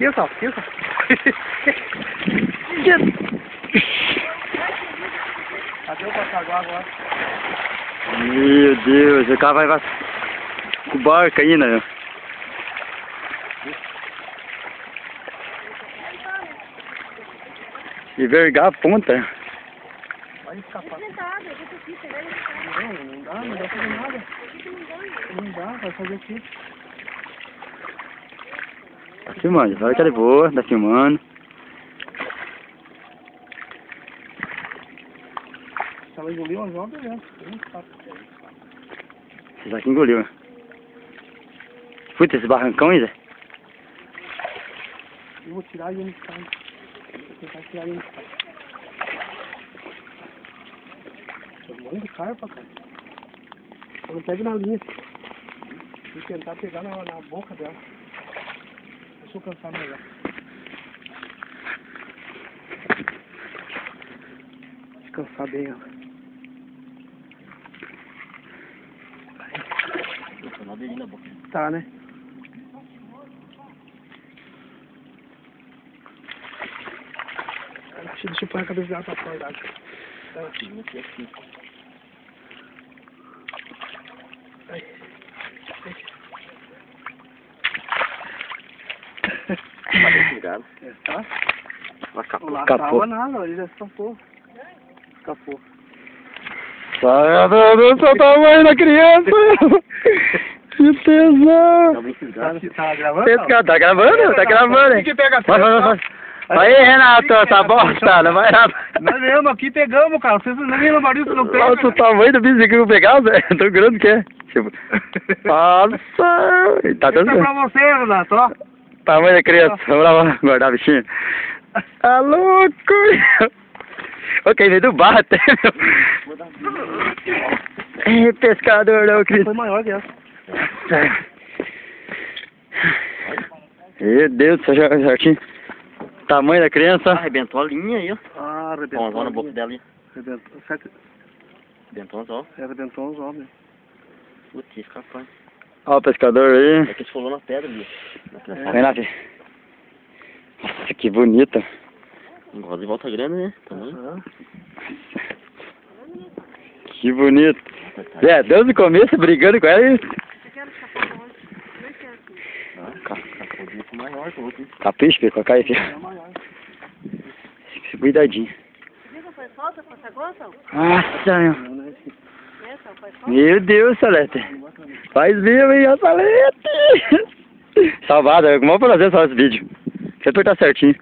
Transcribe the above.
Aqui, só, aqui, só. Cadê o passaguá agora? Meu Deus, o cara vai com o barco ainda, meu. E vergar a ponta. Vai escapar. Não dá pra fazer nada. Não dá, vai fazer o quê? Tá filmando, vai que ela é boa, tá filmando. Se ela engoliu uma joga, né? Você já que engoliu. Puta, esse barrancão aí, Zé. Eu vou tirar e ele sai. Vou tentar tirar e ele sai. Tem um monte de carpa, cara. Eu não pego na linha. Vou tentar pegar na boca dela. Deixa eu cansar melhor. Descansar bem ela. Tá, né? Deixa eu pôr a cabeça dela pra fora d'água. Aqui. Ai. Tá? Não tava nada, ele já escapou. Escapou. Sai do seu tamanho da criança! Que tesão! Tá gravando? Tá gravando? Tá gravando, hein? Que pega Vai. Aí, Renato, essa bosta, não vai nada. Nós mesmo aqui pegamos, cara. Vocês não viram o barulho que não pega. Olha o tamanho do bicho que eu vou pegar, Zé. Tão grande que é. Tipo, nossa! Tá dando Isso é pra você, Renato, ó. Tamanho da criança. Vamos lá guardar a bichinha. Tá louco! Ok, veio do barro até, meu. Pescador não, Cris. Foi maior que essa. Meu Deus do céu, certinho. Tamanho da criança. Arrebentou a linha aí, ó. Ah, arrebentou. Ó, na boca dela ali. Arrebentou. Arrebentou os ó. Arrebentou os homens. Putz, escapando. Ó o pescador aí. É que esfolou na pedra ali. Vem lá, filho. Nossa, que bonita. Roda de volta grande, né? Também. Que bonito. É, desde o começo brigando com ela e... Maior que o outro. Capricha, filho, colocar aí, filho. Cuidadinho. Nossa, meu Deus, Salete. Faz mesmo, hein, a Salete. Salvado, é o maior prazer fazer esse vídeo. Você apertar certinho.